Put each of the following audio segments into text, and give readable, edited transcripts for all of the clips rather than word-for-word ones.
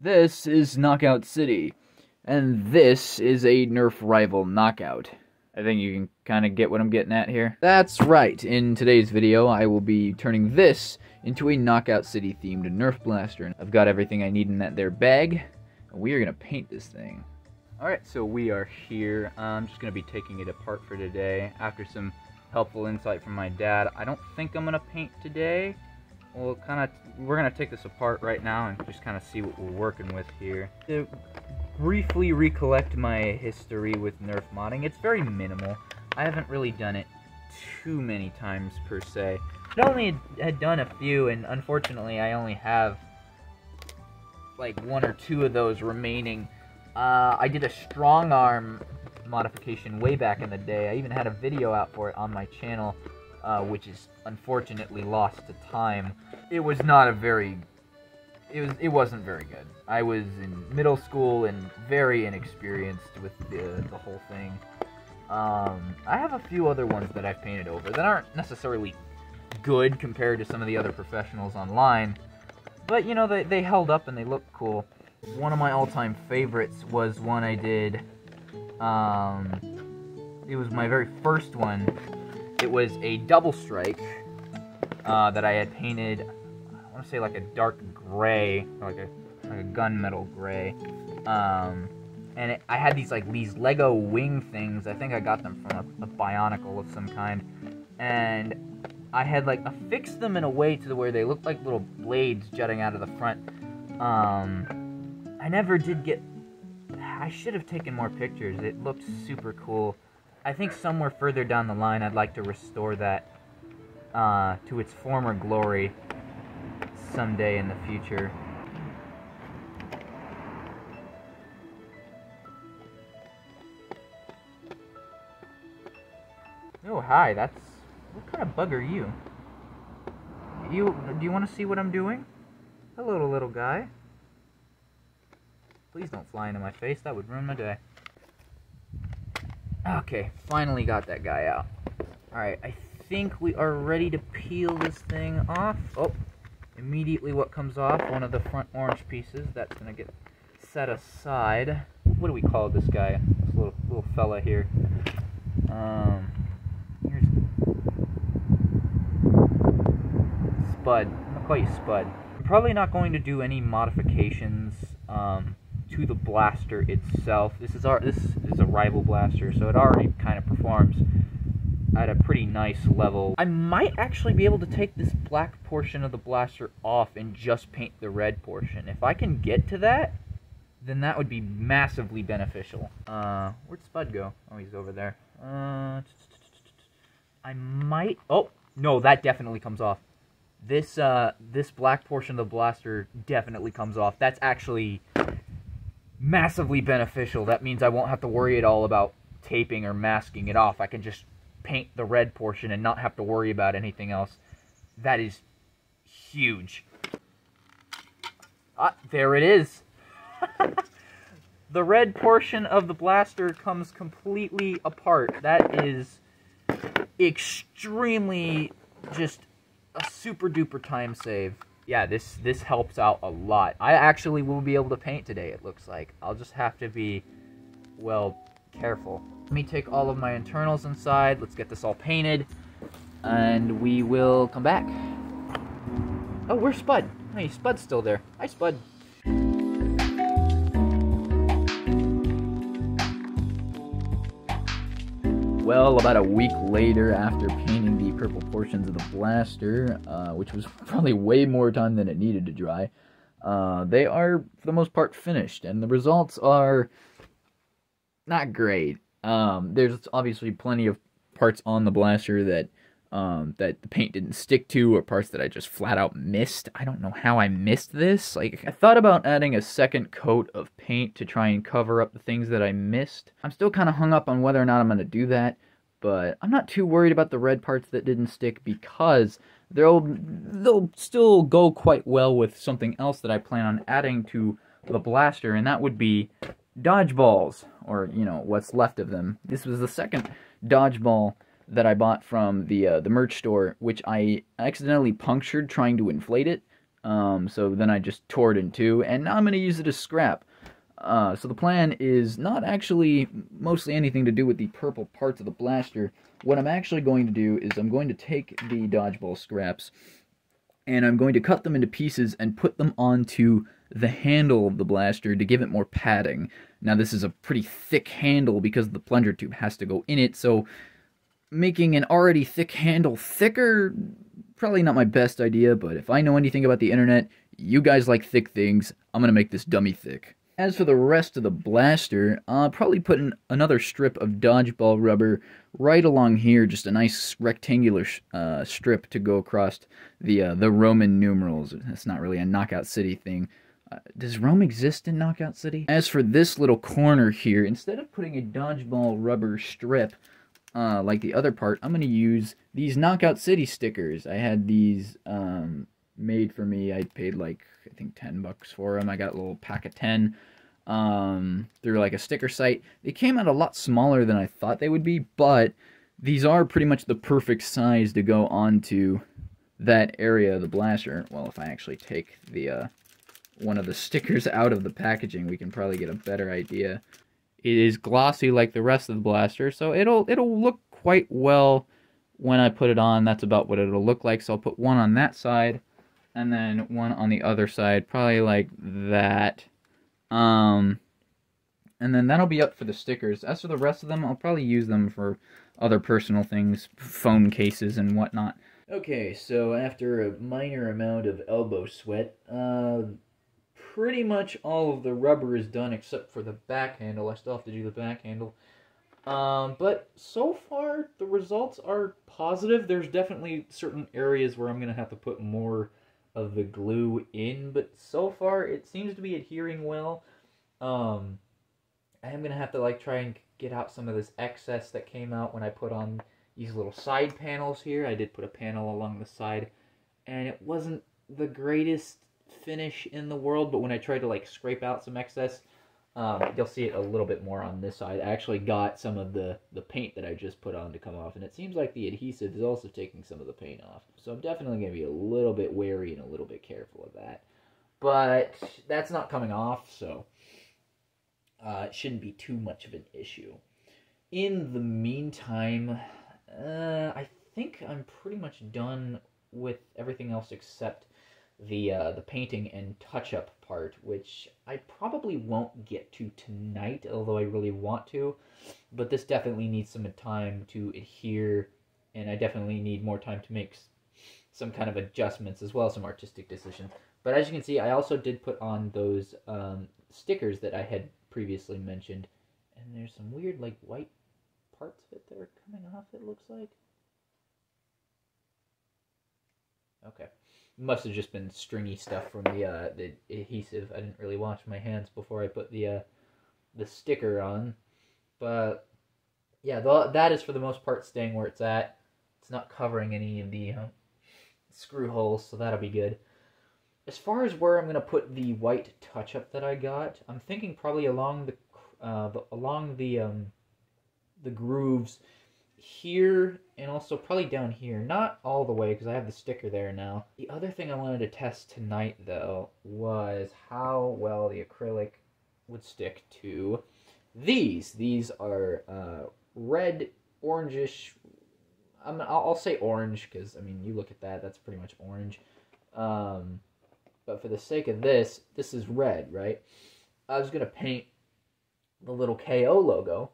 This is Knockout City, and this is a Nerf Rival Knockout. I think you can kind of get what I'm getting at here. That's right, in today's video I will be turning this into a Knockout City themed Nerf blaster. I've got everything I need in that there bag, and we are going to paint this thing. Alright, so we are here. I'm just going to be taking it apart for today after some helpful insight from my dad. I don't think I'm going to paint today. We're going to take this apart right now and just kind of see what we're working with here. To briefly recollect my history with Nerf modding, it's very minimal. I haven't really done it too many times per se. I only had done a few, and unfortunately I only have like 1 or 2 of those remaining. I did a strong arm modification way back in the day. I even had a video out for it on my channel. Which is unfortunately lost to time. It was not a very... It wasn't very good. I was in middle school and very inexperienced with the whole thing. I have a few other ones that I've painted over that aren't necessarily good compared to some of the other professionals online, but you know, they held up and they look cool. One of my all-time favorites was one I did. It was my very first one. It was a double strike that I had painted, I want to say like a dark gray, like a gunmetal gray. And I had these Lego wing things. I think I got them from a Bionicle of some kind. And I had affixed them in a way to where they looked like little blades jutting out of the front. I never did get... I should have taken more pictures. It looked super cool. I think somewhere further down the line I'd like to restore that to its former glory someday in the future. Oh, hi, what kind of bug are you? Do you want to see what I'm doing? Hello, little guy. Please don't fly into my face, that would ruin my day. Okay, finally got that guy out. Alright, I think we are ready to peel this thing off. Oh, immediately what comes off? One of the front orange pieces. That's going to get set aside. What do we call this guy? This little fella here. Here's Spud. I'm going to call you Spud. I'm probably not going to do any modifications to the blaster itself. This is a rival blaster, so it already kind of performs at a pretty nice level. I might actually be able to take this black portion of the blaster off and just paint the red portion. If I can get to that, then that would be massively beneficial. Where'd Spud go? Oh, he's over there. I might... Oh, no, that definitely comes off. This black portion of the blaster definitely comes off. That's actually massively beneficial. That means I won't have to worry at all about taping or masking it off. I can just paint the red portion and not have to worry about anything else. That is huge. Ah, there it is. The red portion of the blaster comes completely apart. That is extremely just a super duper time save. Yeah, this helps out a lot. I actually will be able to paint today, it looks like. I'll just have to be, well, careful. Let me take all of my internals inside. Let's get this all painted, and we will come back. Oh, where's Spud? Hey, Spud's still there. Hi, Spud. Well, about a week later, after painting the purple portions of the blaster, which was probably way more time than it needed to dry, they are, for the most part, finished, and the results are not great. There's obviously plenty of parts on the blaster that the paint didn't stick to, or parts that I just flat out missed. I don't know how I missed this. I thought about adding a second coat of paint to try and cover up the things that I missed. I'm still kind of hung up on whether or not I'm going to do that, but I'm not too worried about the red parts that didn't stick because they'll still go quite well with something else that I plan on adding to the blaster, and that would be dodgeballs, or, you know, what's left of them. This was the second dodgeball that I bought from the merch store, which I accidentally punctured trying to inflate it. So then I just tore it in two, and now I'm going to use it as scrap. So the plan is not actually mostly anything to do with the purple parts of the blaster. What I'm actually going to do is I'm going to take the dodgeball scraps, and I'm going to cut them into pieces and put them onto the handle of the blaster to give it more padding. Now this is a pretty thick handle because the plunger tube has to go in it, so making an already thick handle thicker, probably not my best idea, but if I know anything about the internet, you guys like thick things, I'm gonna make this dummy thick. As for the rest of the blaster, I'll probably put in another strip of dodgeball rubber right along here, just a nice rectangular strip to go across the Roman numerals. It's not really a Knockout City thing. Does Rome exist in Knockout City? As for this little corner here, instead of putting a dodgeball rubber strip like the other part, I'm going to use these Knockout City stickers. I had these made for me. I paid like, I think 10 bucks for them. I got a little pack of 10 through like a sticker site. They came out a lot smaller than I thought they would be, but these are pretty much the perfect size to go onto that area of the blaster. Well, if I actually take the one of the stickers out of the packaging, we can probably get a better idea. It is glossy like the rest of the blaster, so it'll look quite well when I put it on. That's about what it'll look like. So I'll put one on that side, and then one on the other side, probably like that. And then that'll be up for the stickers. As for the rest of them, I'll probably use them for other personal things, phone cases and whatnot. Okay, so after a minor amount of elbow sweat, pretty much all of the rubber is done except for the back handle. I still have to do the back handle. But so far, the results are positive. There's definitely certain areas where I'm going to have to put more of the glue in, but so far it seems to be adhering well. I am going to have to like try and get out some of this excess that came out when I put on these little side panels here. I did put a panel along the side, and it wasn't the greatest finish in the world, but when I tried to like scrape out some excess, you'll see it a little bit more on this side. I actually got some of the paint that I just put on to come off, and it seems like the adhesive is also taking some of the paint off. So I'm definitely going to be a little bit wary and a little bit careful of that. But that's not coming off, so it shouldn't be too much of an issue. In the meantime, I think I'm pretty much done with everything else except the painting and touch-up part, which I probably won't get to tonight, although I really want to. But this definitely needs some time to adhere, and I definitely need more time to make some kind of adjustments as well as some artistic decisions. But as you can see, I also did put on those stickers that I had previously mentioned, and there's some weird like white parts of it that are coming off, it looks like. Okay. Must have just been stringy stuff from the adhesive. I didn't really wash my hands before I put the sticker on. But yeah, that is for the most part staying where it's at. It's not covering any of the screw holes, so that'll be good. As far as where I'm going to put the white touch-up that I got, I'm thinking probably along the grooves here, and also probably down here. Not all the way, because I have the sticker there now. The other thing I wanted to test tonight, though, was how well the acrylic would stick to these. These are red, orangish. I'll say orange, because, I mean, you look at that, that's pretty much orange. But for the sake of this is red, right? I was going to paint the little KO logo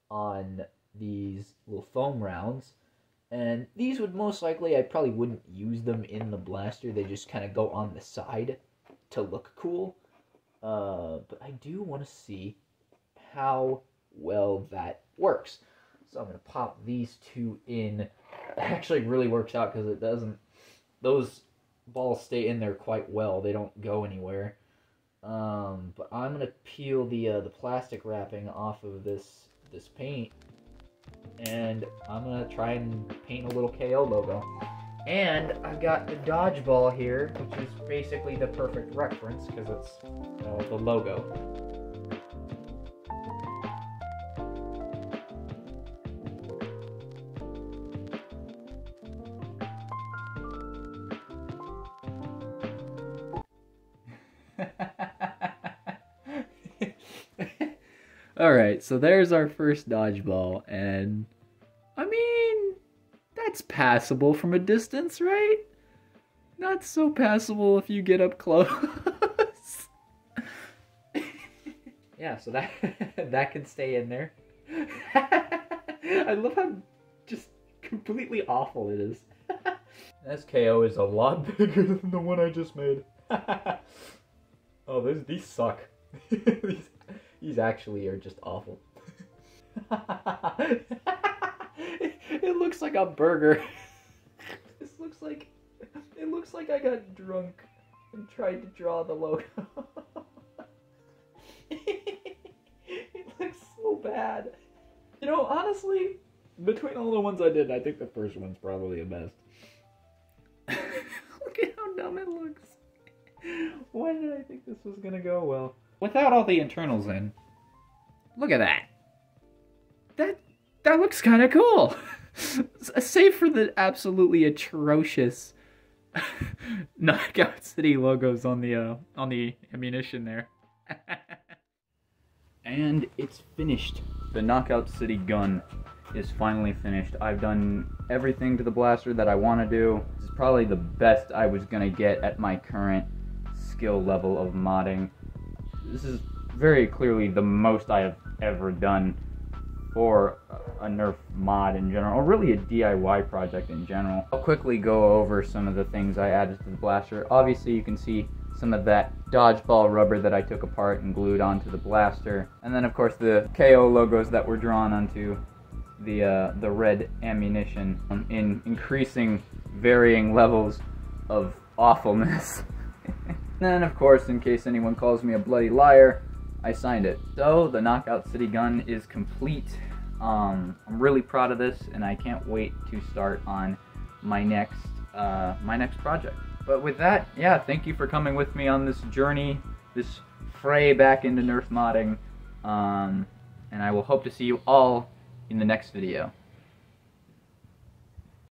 on these little foam rounds, and these would most likely, I probably wouldn't use them in the blaster. They just kind of go on the side to look cool. But I do want to see how well that works. So I'm going to pop these two in. It actually really works out because it doesn't, those balls stay in there quite well. They don't go anywhere. But I'm going to peel the plastic wrapping off of this paint, and I'm going to try and paint a little KO logo. And I've got the dodgeball here, which is basically the perfect reference because it's the logo. Alright, so there's our first dodgeball, and I mean, that's passable from a distance, right? Not so passable if you get up close. Yeah, so that that can stay in there. I love how just completely awful it is. This KO is a lot bigger than the one I just made. Oh, these suck. These actually are just awful. It looks like a burger. It looks like I got drunk and tried to draw the logo. It looks so bad. You know, honestly, between all the ones I did, I think the first one's probably the best. Look at how dumb it looks. Why did I think this was gonna go well? Without all the internals in. Look at that. That looks kind of cool. Save for the absolutely atrocious Knockout City logos on the ammunition there. And it's finished. The Knockout City gun is finally finished. I've done everything to the blaster that I want to do. This is probably the best I was gonna get at my current skill level of modding. This is very clearly the most I have ever done for a Nerf mod in general, or really a DIY project in general. I'll quickly go over some of the things I added to the blaster. Obviously you can see some of that dodgeball rubber that I took apart and glued onto the blaster. And then of course the KO logos that were drawn onto the red ammunition in increasing varying levels of awfulness. And then of course, in case anyone calls me a bloody liar, I signed it. So the Knockout City gun is complete. I'm really proud of this, and I can't wait to start on my next project. But with that, yeah, thank you for coming with me on this journey, this fray back into Nerf modding, and I will hope to see you all in the next video.